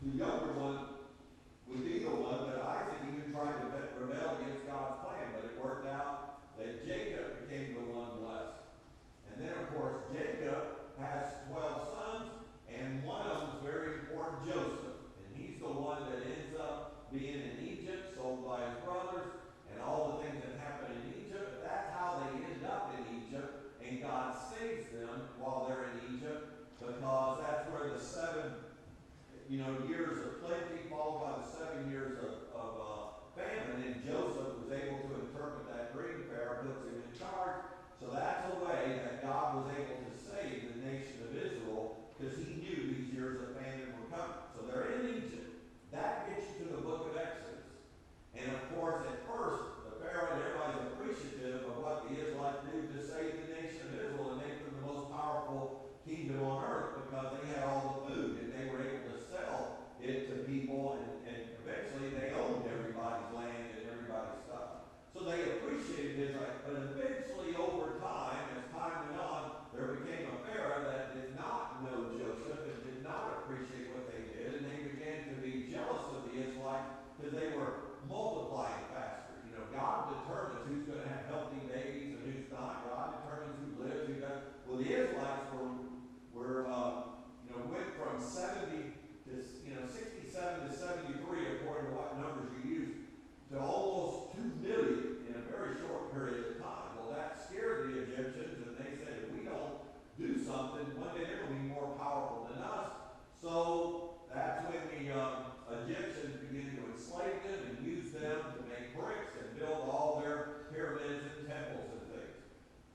the younger one would be the one that Isaac even tried to rebel against God's plan, but it worked out that Jacob became the one blessed. And then, of course, Jacob has 12 sons, and one of them is very important, Joseph. And he's the one that ends up being in Egypt, sold by his brothers, and all the things that happen in Egypt. But that's how they end up in Egypt, and God saves them while they're in Egypt, because that's where the 7 years of plenty followed by the 7 years of famine, and Joseph was able to interpret that dream. Pharaoh puts him in charge. So that's a way that God was able to save the nation of Israel, because he knew these years of famine were coming. So they're in Egypt. That gets you to the book of Exodus. And of course, at first, the Pharaoh and everybody's appreciative of what the Israelites do to save the nation of Israel and make them the most powerful kingdom on earth, because they had all the food and they were able to sell it to people, and eventually they owned everybody's land and everybody's stuff. So they appreciated Israel, but eventually over time, as time went on, there became a Pharaoh that did not know Joseph and did not appreciate what they did, and they began to be jealous of the Israelites because they were multiplying faster. God determines who's going to have healthy babies and who's not. God determines who lives, who doesn't. Well, the Israelites went from 70 to 67 to 73, according to what numbers you use, to almost 2 million in a very short period of time. Well, that scared the Egyptians, and they said, if we don't do something, one day they're going to be more powerful than us. So that's when the Egyptians began to enslave them and use them to make bricks and build all their pyramids and temples and things.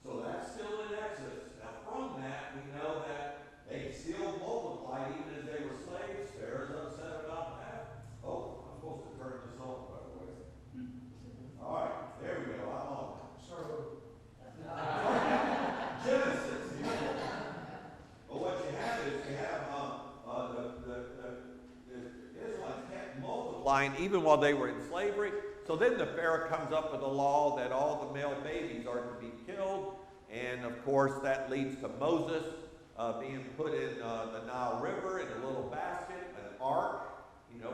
So that's still in Exodus. Now from that, we know that they still multiplied even as they were slaves. Pharaoh's upset about that. Oh, I'm supposed to turn this on, by the way. All right, there we go. I'm on. Sorry. Genesis. Well, what you have is the Israelites kept multiplying even while they were in slavery. So then the Pharaoh comes up with a law that all the male babies are to be killed. And of course, that leads to Moses being put in the Nile River in a little basket, an ark,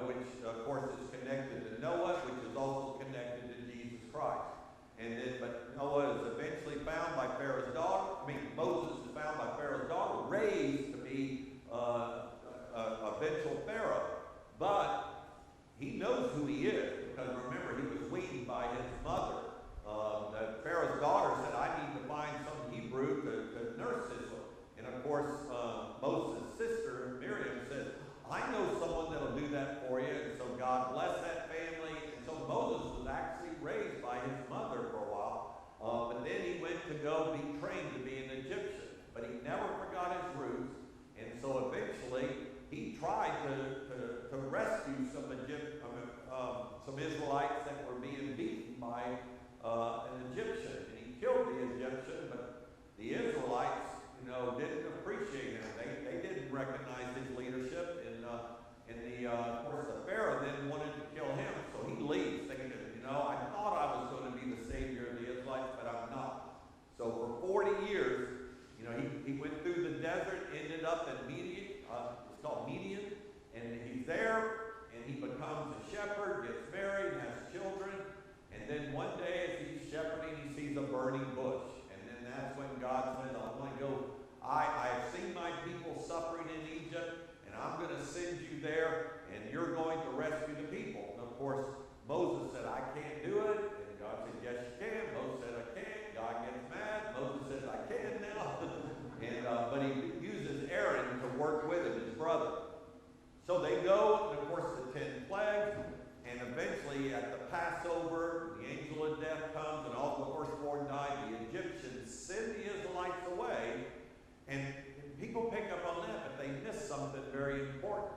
which of course is connected to Noah, which is also connected to Jesus Christ. But Noah is eventually found by Pharaoh's daughter. Moses is found by Pharaoh's daughter, raised to be eventual Pharaoh. But he knows who he is, because remember, he was weaned by his mother. Pharaoh's daughter said, I need to find some Hebrew to nurse this one. And of course, Moses' sister, Miriam, said, I know someone that'll do that for you. And so God blessed that family. And so Moses was actually raised by his mother for a while. But then he went to go be trained to be an Egyptian. But he never forgot his roots. And so eventually, he tried to rescue some Israelites that were being beaten by an Egyptian. And he killed the Egyptian, but the Israelites, didn't appreciate him. They didn't recognize his leadership. Of course, the Pharaoh then wanted to kill him, so he leaves thinking, I thought I was going to be the savior of the Israelites, but I'm not. So for 40 years, he went through the desert, ended up in Midian. It's called Midian, and he's there, and he becomes a shepherd, gets married, has children, and then one day as he's shepherding, he sees a burning bush, and then that's when God says, I want to go. I have seen my people suffering in Egypt, and I'm going to send you there, and you're going to rescue the people. And of course, Moses said, I can't do it, and God said, yes, you can. Moses said, I can't. God gets mad. Moses says, I can now. But he uses Aaron to work with him, his brother. So they go, and of course, the 10 plagues, and eventually at the Passover, the angel of death comes, and all the firstborn die. The Egyptians send the Israelites away, and people pick up on that, but they miss something very important.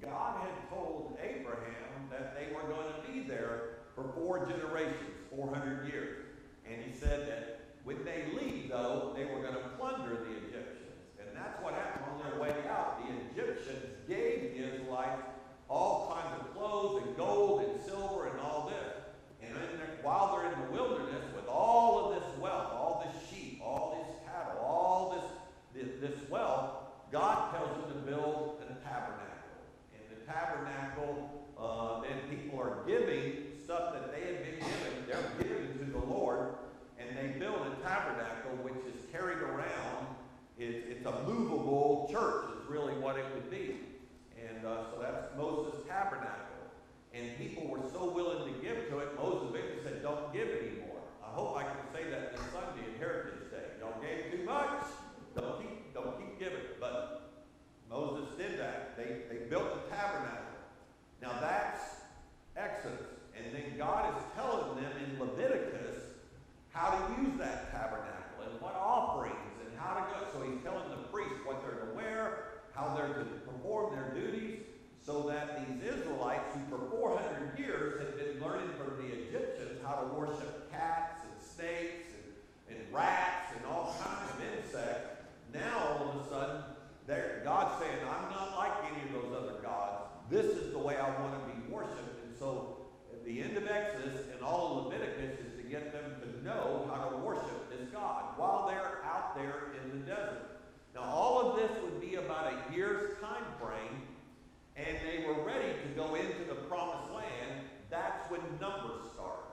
God had told Abraham that they were going to be there for 4 generations, 400 years. And he said that when they leave, though, they were going to plunder the Egyptians. And that's what happened on their way out. The Egyptians gave the Israelites all kinds of clothes and gold and silver and all this. And while they're in the wilderness with all of this wealth, all this sheep, all this cattle, all this wealth, God tells them to build a tabernacle. And the tabernacle And so that's Moses' tabernacle. And people were so willing to give to it, Moses basically said, don't give anymore. I hope I can say that this Sunday at Heritage Day. Y'all gave too much, don't keep giving. But Moses did that. They built the tabernacle. Now that's Exodus. And then God is telling them in Leviticus how to use that tabernacle and what offerings and how to go. So he's telling the priests what they're to wear, how they're to perform their duties, so that these Israelites who for 400 years had been learning from the Egyptians how to worship cats and snakes and rats and all kinds of insects, now all of a sudden God's saying, I'm not like any of those other gods. This is the way I want to be worshipped. And so at the end of Exodus and all of Leviticus is to get them to know how to worship this God while they're out there in the desert. Now all of this would be about a year's time frame, and they were ready to go into the promised land. That's when Numbers start.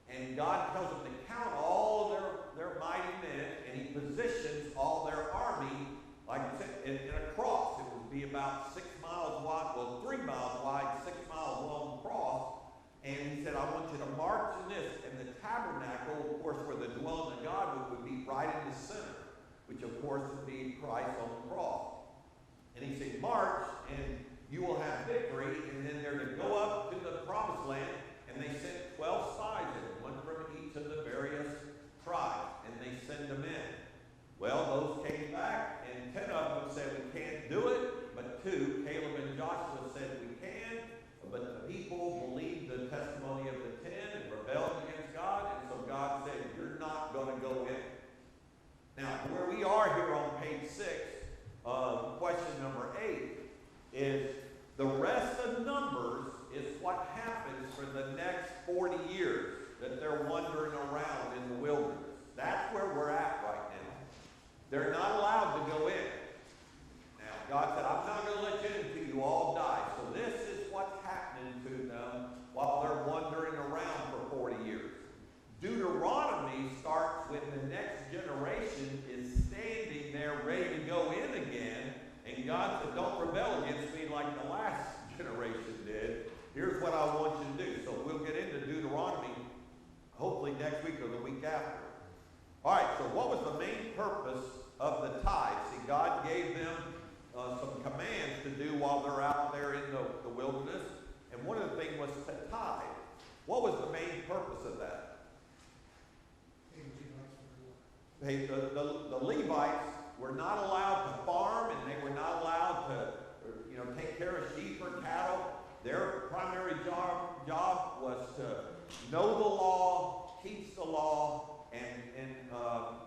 And God tells them to count all their mighty men, and he positions all their army, like I said, in a cross. It would be about 6 miles wide, well, 3 miles wide, 6 miles long cross. And he said, I want you to march in this. And the tabernacle, of course, where the dwelling of God would be right in the center, which of course would be Christ on the cross. And he said, march, and you will have victory. And then they're to go up to the promised land, and they sent 12 spies in, one from each of the various tribes, and they send them in. Well, those came back, and 10 of them said, we can't do it. But 2, Caleb and Joshua, said, we can. But the people believed the testimony of the 10 and rebelled against God. And so God said, you're not going to go in. Now, where we are here on page 6, question number 8, is the rest of Numbers is what happens for the next 40 years that they're wandering around in the wilderness. That's where we're at right now. They're not allowed to go in. Now, God said, I'm not going to let you in until you all die. So this is what's happening to them while they're wandering around for 40 years. Deuteronomy starts when the next generation is standing there ready to go in again. And God said, don't rebel against me like the last generation did. Here's what I want you to do. So we'll get into Deuteronomy hopefully next week or the week after. All right, so what was the main purpose of the tithe? See, God gave them some commands to do while they're out there in the wilderness. And one of the things was to tithe. What was the main purpose of that? Hey, the Levites were not allowed to farm, and they were not allowed to take care of sheep or cattle. Their primary job was to know the law, teach the law, and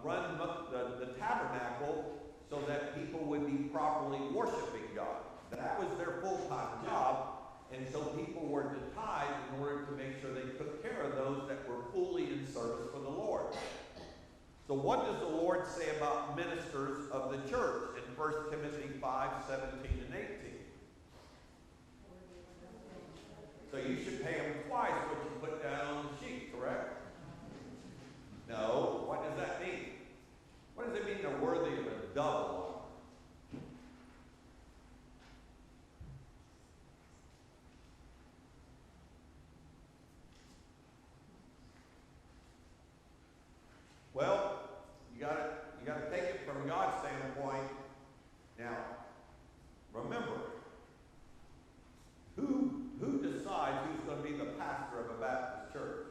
run the tabernacle so that people would be properly worshiping God. That was their full-time job, and so people were to tithe in order to make sure they took care of those that were fully in service for the Lord. So what does the Lord say about ministers of the church in 1 Timothy 5:17 and 18? So you should pay them twice what you put down on the sheet, correct? No. What does that mean? What does it mean they're worthy of a double? Well, you got to take it from God's standpoint. Now, remember, who decides who's going to be the pastor of a Baptist church?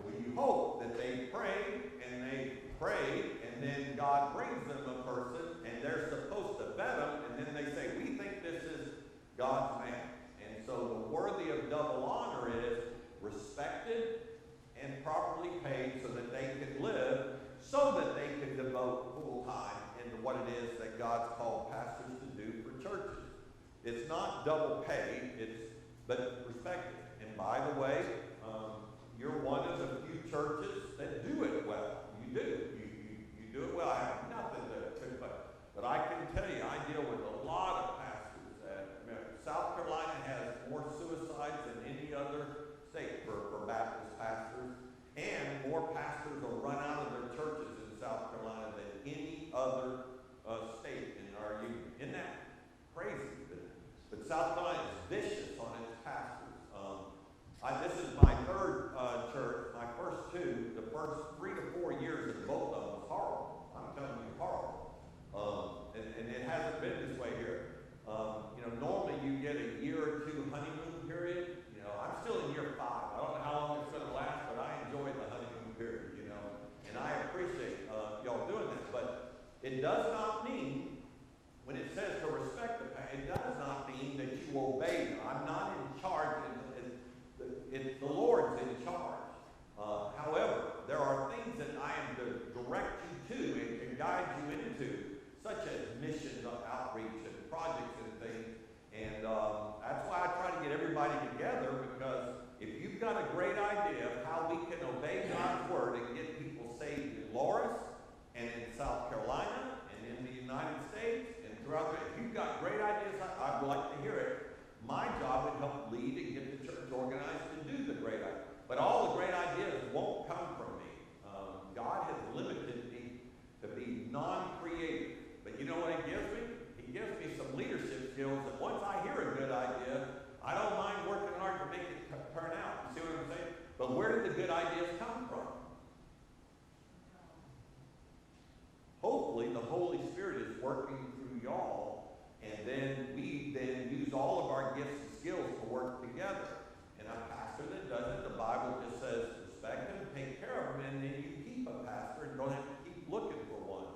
Well, you hope that they prayed, and then God brings them a person, and they're supposed to vet them, and then they say, we think this is God's man. And so the worthy of double honor is respected and properly paid so that they can live, so that they can devote full time into what it is that God's called pastors to do for churches. It's not double paid, but respected. And by the way, you're one of the few churches that do it well. You do. You do it well. I have nothing to but I can tell you, I deal with a lot of pastors. South Carolina has more suicides than any other state for Baptist pastors, and more pastors are run out of their churches in South Carolina than any other state in our got a great idea of how we can obey God's word and get people saved in Loris and in South Carolina and in the United States and throughout the, if you've got great ideas, I'd like to hear it. My job would help lead and get the church organized to do the great ideas. But all the great ideas won't come from me. God has limited me to be non-creative. But you know what he gives me? He gives me some leadership skills that once I hear a good idea, I don't mind working hard to make it turn out. You see what I'm saying? But where did the good ideas come from? Hopefully the Holy Spirit is working through y'all, and then we then use all of our gifts and skills to work together. And a pastor that does it, the Bible just says, respect him, take care of him, and then you keep a pastor and don't have to keep looking for one.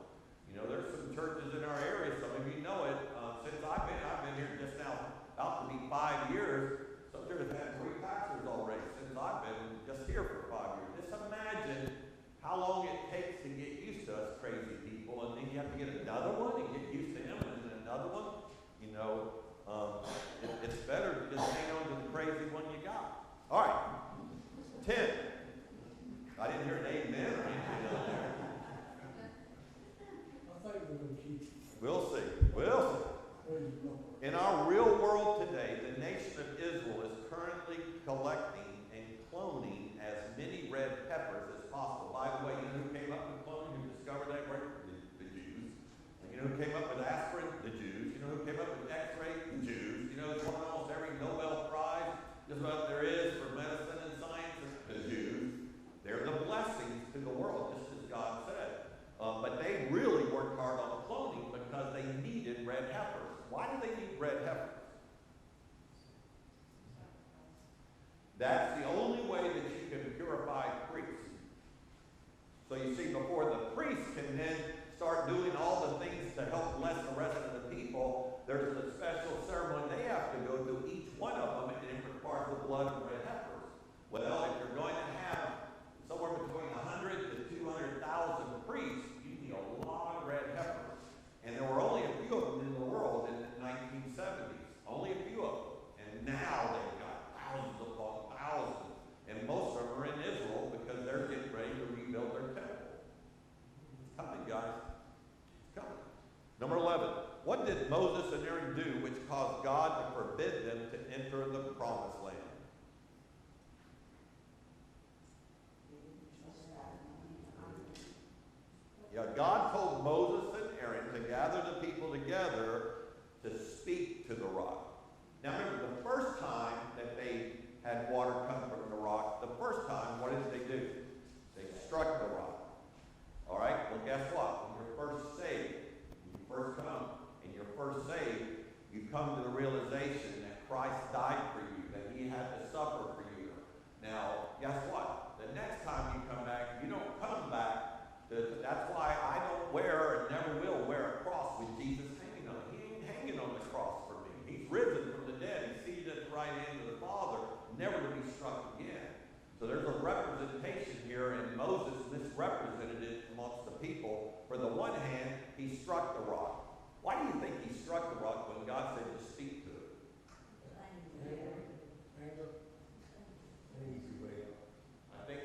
You know, there's some churches in our area, some of you know it, since I've been here just now, about to be 5 years. Some churches have had 3 pastors already since I've been just here for 5 years. Just imagine how long it takes to get used to us crazy people, and then you have to get another one and get used to him, and then another one. You know, it's better to just hang on to the crazy one you got. All right, 10. I didn't hear an amen or anything down there. I think we're going to keep. We'll see. We'll see. In our real world today, the nation of Israel is currently collecting and cloning as many red peppers as possible. By the way, you know who came up with cloning? Who discovered that? The Jews. And you know who came up with aspirin? The Jews. You know who came up with X-ray? The Jews. You know who's won almost every Nobel Prize just about there is for medicine and science? The Jews. They're the blessings to the world, just as God said. But they really worked hard on cloning because they needed red heifers. Why do they need red heifers? That's the only way that you can purify priests. So you see, before the priest can then start doing all the things to help bless the rest of the people, there's a special ceremony they have to go through, each one of them, and it requires the blood of red heifers. Well, if you're going to have somewhere between 100 to 200,000 priests, you need a lot of red heifers. And there were only a few of them in the world in the 1970s. Only a few of them. And now they've got thousands upon thousands. And most of them are in Israel because they're getting ready to rebuild their temple. It's coming, guys. It's coming. Number 11. What did Moses and Aaron do which caused God to forbid them to enter the promised land? Yeah, God told Moses and Aaron to gather the people together to speak to the rock. Now remember, the first time that they had water come from the rock, the first time, what did they do? They struck the rock. All right, well guess what? When you're first saved, when you first come and you're first saved, you come to the realization that Christ died for you, that he had to suffer for you. Now, guess what? The next time you come back, you don't come back. That's why I don't wear and never will wear a cross with Jesus hanging on it. He ain't hanging on the cross for me. He's risen from the dead. He's seated at the right hand of the Father, never to be struck again. So there's a representation here, and Moses misrepresented it amongst the people. For the one hand, he struck the rock. Why do you think he struck the rock when God said to speak to it? I think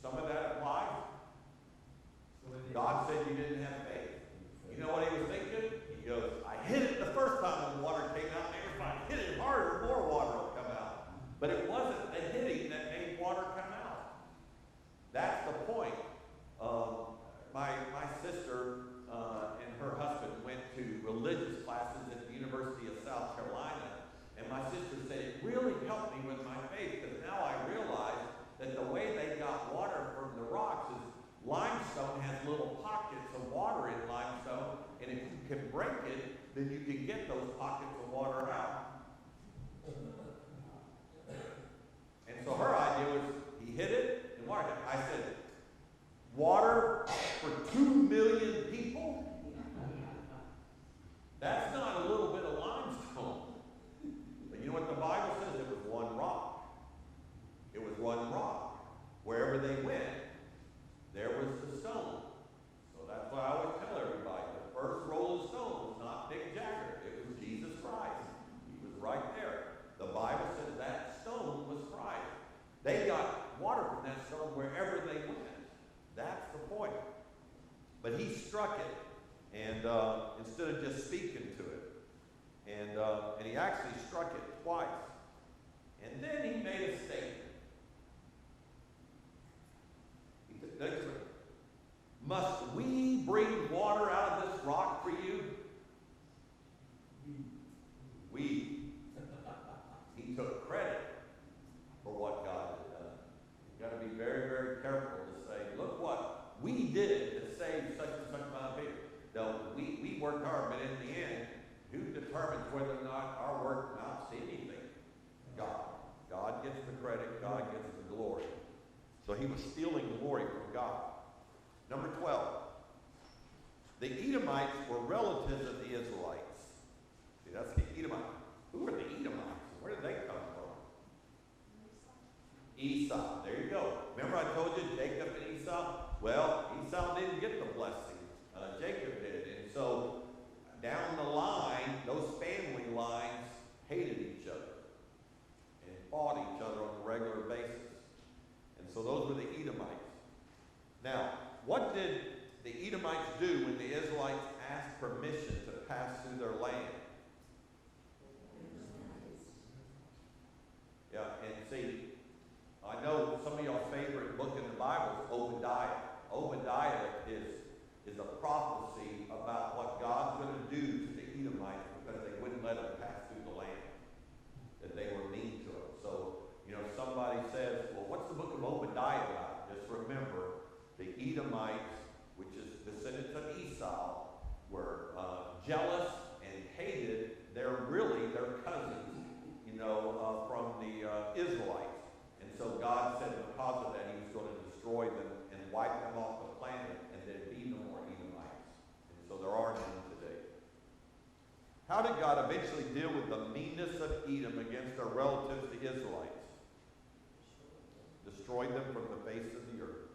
some of that applies. God said you didn't have faith. You know what he was thinking? He goes, I hit it the first time when the water came out, and if I hit it harder, more water will come out. But it wasn't the hitting that made water come out. That's the point. My sister and her husband went to religious classes at the University of South Carolina, and my sister said it really helped me with my faith, because now I realize that the way they got water from the rocks is limestone has little pockets of water in limestone, and if you can break it, then you can get those pockets of water out. And so her idea was, he hit it, and water. I said, water for 2 million people? That's not a little bit of limestone. But you know what the Bible says? It was one rock. It was one rock. Wherever they went, there was the stone. So that's why I always tell everybody, the first roll of stone was not Dick Jagger. It was Jesus Christ. He was right there. The Bible says that stone was Christ. They speaking to it. And he actually struck it twice. And then he made a statement. He said, must we bring water out of this rock for you? We. He took credit for what God had done. You've got to be very, very careful to say, look what we did to save such and such amount of people. No, we worked hard, but in the end, who determines whether or not our work amounts to anything? God. God gets the credit. God gets the glory. So he was stealing glory from God. Number 12. The Edomites were relatives of the Israelites. See, that's the Edomites. Who are the Edomites? Where did they come from? Esau. There you go. Remember I told you Jacob and Esau? Well, Esau didn't get the blessing. Jacob did. And so down the line, those family lines hated each other and fought each other on a regular basis. And so those were the Edomites. Now, what did the Edomites do when the Israelites asked permission to pass through their land? Yeah, and see, I know some of y'all's favorite book in the Bible is Obadiah. Obadiah is a prophecy about what God's going to do to the Edomites because they wouldn't let them pass through the land, that they were mean to them. So, somebody says, well, what's the book of Obadiah about? Just remember, the Edomites, which is descendants of Esau, were jealous and hated their cousins, from the Israelites. And so God said because of that, he was going to destroy them and wipe them off the planet, and there'd be no more Edomites. And so there are none today. How did God eventually deal with the meanness of Edom against their relatives, the Israelites? Destroyed them from the face of the earth.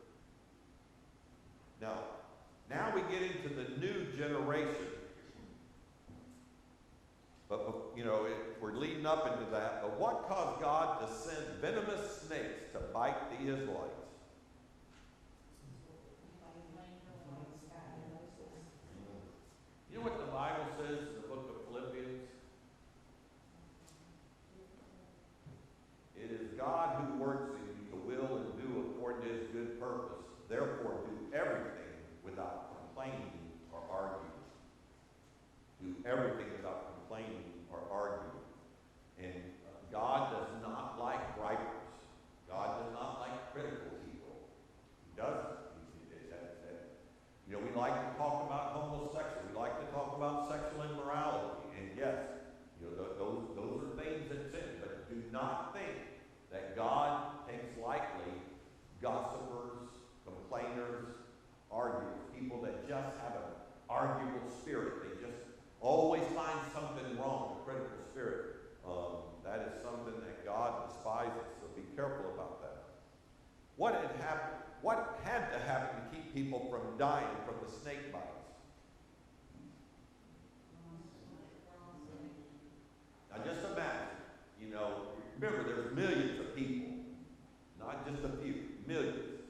Now we get into the new generation. But, we're leading up into that. But what caused God to send venomous snakes to bite the Israelites? You know what the Bible says in the book of Philippians? It is God who works in you to will and do according to his good purpose. Therefore, do everything without complaining or arguing. Do everything without complaining or arguing. And God does not like gripers. God does not like critical people. He doesn't. We like to talk about homosexuality. We like to talk about sexual immorality. And yes, those are things that sin. But do not think that God takes lightly gossipers, complainers, arguers, people that just have an arguable spirit. They just always find something wrong, a critical spirit. That is something that God despises, so be careful about that. What had to happen to keep people from dying from the snake bites? Now just imagine, remember there's millions of people, not just a few, millions.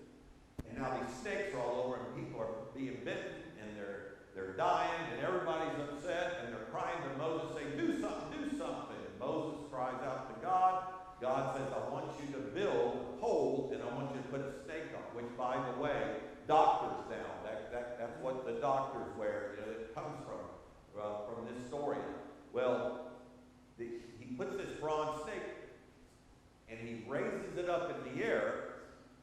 And now these snakes are all over and people are being bitten and they're dying and everybody's upset and they're crying to Moses saying, do something, do something. And Moses cries out to God. God says, I want you to build holes and I want you to put a snake on, which by the way, doctors now, that's what the doctors wear. It comes from this story. Well, he puts this bronze snake and he raises it up in the air,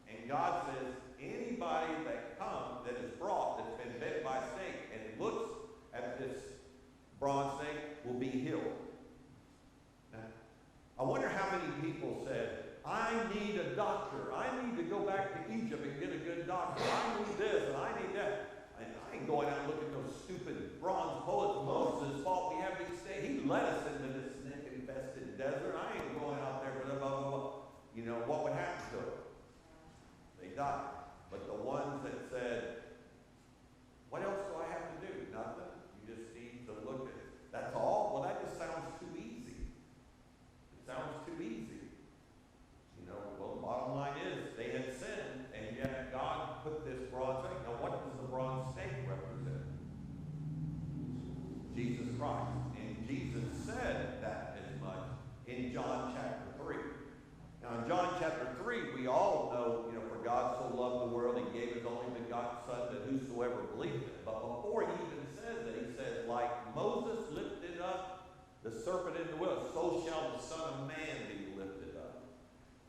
and God says, anybody that comes, that is brought, that's been bitten by a snake, and looks at this bronze snake will be healed. Now, I wonder how many people said, I need a doctor. I need to go back to Egypt and get a good doctor. I need this and I need that. And I ain't going out and looking at those stupid bronze bullets. Moses' fault we have these snakes. He led us into this snake-infested desert. I ain't going out there for blah, blah, blah. What would happen to them? They died. But the ones that said, what else do I have to do? Nothing. You just need to look at it. That's all? Well, that just sounds too easy. It sounds too easy. Well, the bottom line is they had sinned, and yet God put this bronze snake. Now, what does the bronze snake represent? Christ. And Jesus said that as much in John chapter 3. Now in John chapter 3, we all know, for God so loved the world, he gave his only begotten Son, that whosoever believed him. But before he even says that, he says, like Moses lifted up the serpent in the wilderness, so shall the Son of Man be lifted up.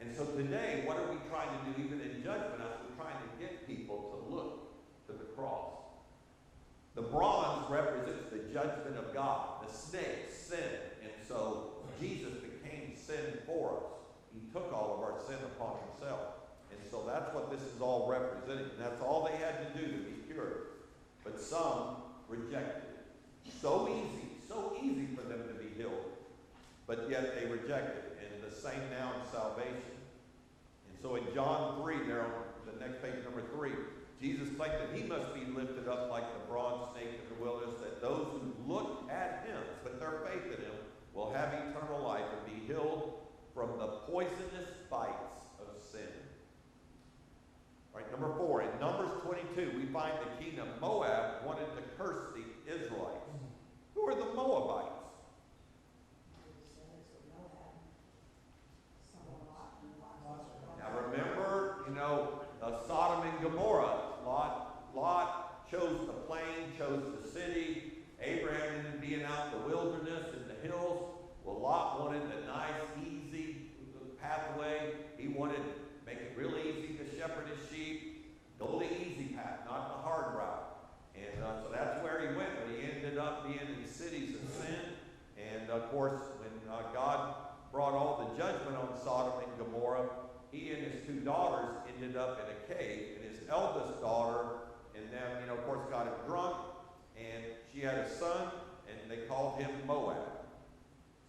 And so today, what are we trying to do, even in judgment? We're trying to get people to look to the cross. The bronze represents the judgment of God. The snake, sin. And so Jesus became sin for us. He took all of our sin upon himself. And so that's what this is all representing. And that's all they had to do to be cured. But some rejected it. So easy for them to be healed. But yet they rejected it. And the same now in salvation. And so in John 3, there on the next page, number 3, Jesus claimed that he must be lifted up like the bronze snake in the wilderness, that those who look at him, put their faith in him, will have eternal life and be healed from the poisonous bites of sin. All right, number 4, in Numbers 22, we find the king of Moab wanted to curse the Israelites. Who are the Moabites? Now remember, Sodom and Gomorrah. Lot chose the plain, chose the city. Abraham ended being out in the wilderness and the hills. Well, Lot wanted the nice, easy pathway. He wanted to make it really easy to shepherd his sheep. Go the easy path, not the hard route. And so that's where he went. But he ended up being in cities of sin. And of course, when God brought all the judgment on Sodom and Gomorrah, he and his 2 daughters ended up in a cave. And his eldest daughter and them, of course, got him drunk. And she had a son, and they called him Moab.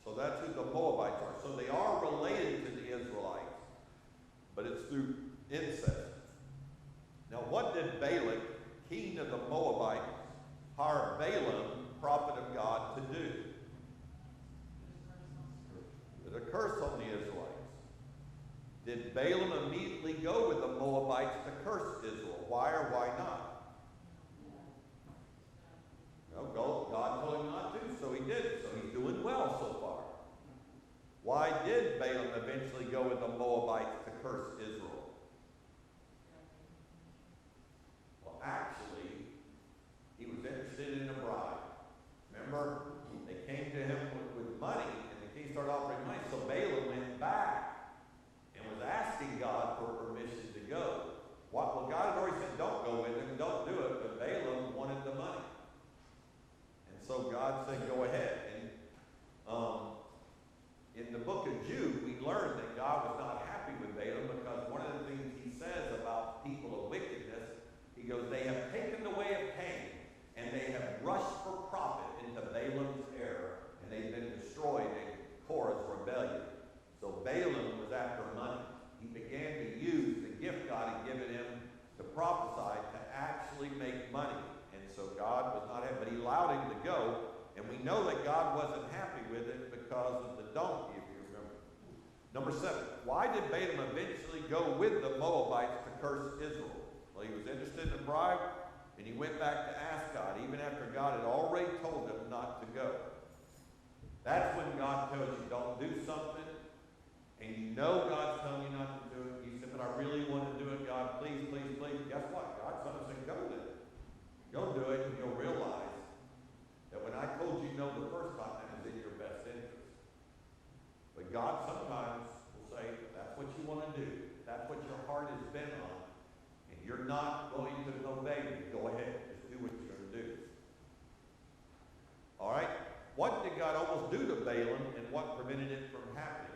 So that's who the Moabites are. So they are related to the Israelites, but it's through incest. Now, what did Balak, king of the Moabites, hire Balaam, prophet of God, to do? Put a curse on the Israelites. Did Balaam immediately go with the Moabites to curse Israel? Why or why not? No, God told him not to, so he did. So he's doing well so far. Why did Balaam eventually go with the Moabites to curse Israel? Well, actually, he was interested in a bride. Remember, they came to him with money, and the king started offering money. So Balaam went back and was asking God for permission to go. Well, God had already said, don't go with him, don't do it, but Balaam wanted the money. And so God said, go ahead. And in the book of Jude, we learn that God was not happy with Balaam because one of the things he says about people of wickedness, he goes, they have taken the way of Cain, and they have rushed for profit into Balaam's error, and they've been destroyed in Korah's rebellion. So Balaam was after money. He began to use the gift God had given him to prophesy to actually make money. And so God was not happy, but he allowed him to go. And we know that God wasn't happy with it because of the donkey, if you remember. Number 7, why did Balaam eventually go with the Moabites to curse Israel? Well, he was interested in a bribe, and he went back to ask God, even after God had already told him not to go. That's when God tells you don't do something, and you know God's telling you not to do it. You said, but I really want to do it, God. Please, please, please. Guess what? God's going to say, go do it. Go do it, and you'll realize that when I told you no the first time, that was in your best interest. But God sometimes will say, that's what you want to do. That's what your heart is bent on. And you're not going to obey me. Go ahead. Just do what you're going to do. All right? What did God almost do to Balaam, and what prevented it from happening?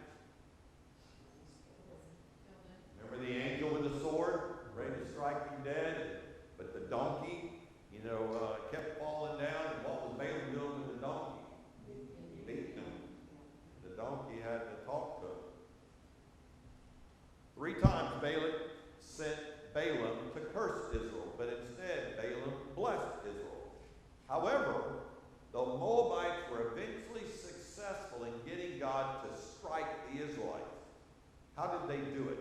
Remember the angel with the sword, ready to strike him dead? But the donkey, kept falling down, and what was Balaam doing with the donkey? He beat him. The donkey had to talk to him. 3 times Balak sent Balaam to curse Israel, but instead Balaam blessed Israel. However, the Moabites were eventually successful in getting God to strike the Israelites. How did they do it?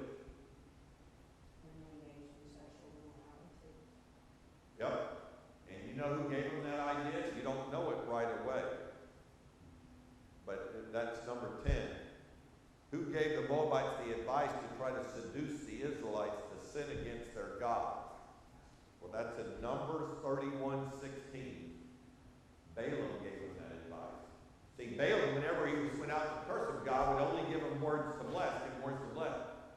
Yep. And you know who gave them that idea? You don't know it right away. that's number 10. Who gave the Moabites the advice to try to seduce the Israelites to sin against their God? Well, that's in Numbers 31:16. Balaam gave them that advice. See, Balaam, whenever he went out to curse him, God would only give him words to bless,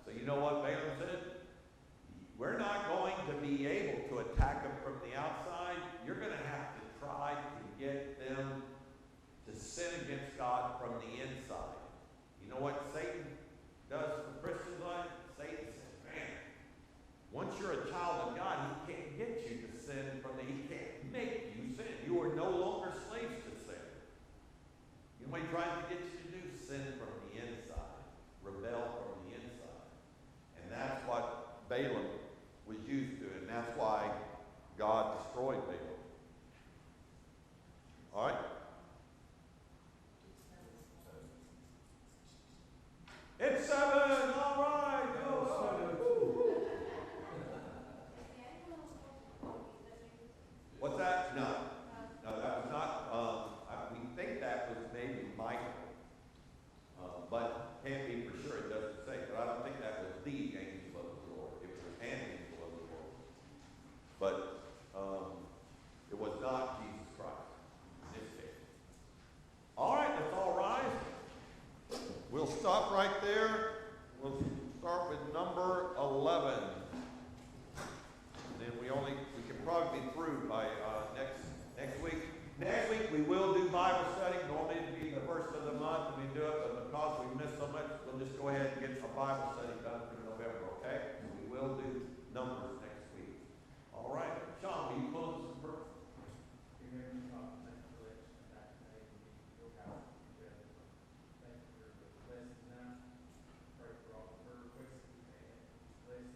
So you know what Balaam said? We're not going to be able to attack them from the outside. You're going to have to try to get them to sin against God from the inside. You know what Satan does for Christians' life? Satan says, man, once you're a child of God, he can't get you to sin he can't make you sin. You are no longer slaves to sin. You know what he tries to get you to do? Sin from the inside. Rebel from the inside. And that's what Balaam was used to, and that's why God destroyed Balaam. All right? It's 7. All right. What's that? No, that was not. We think that was maybe Michael, but can't be for sure. It doesn't say. But I don't think that was the angel of the Lord. It was an angel of the Lord. But it was not Jesus Christ in this case. All right, let's all rise. We'll stop right there. We'll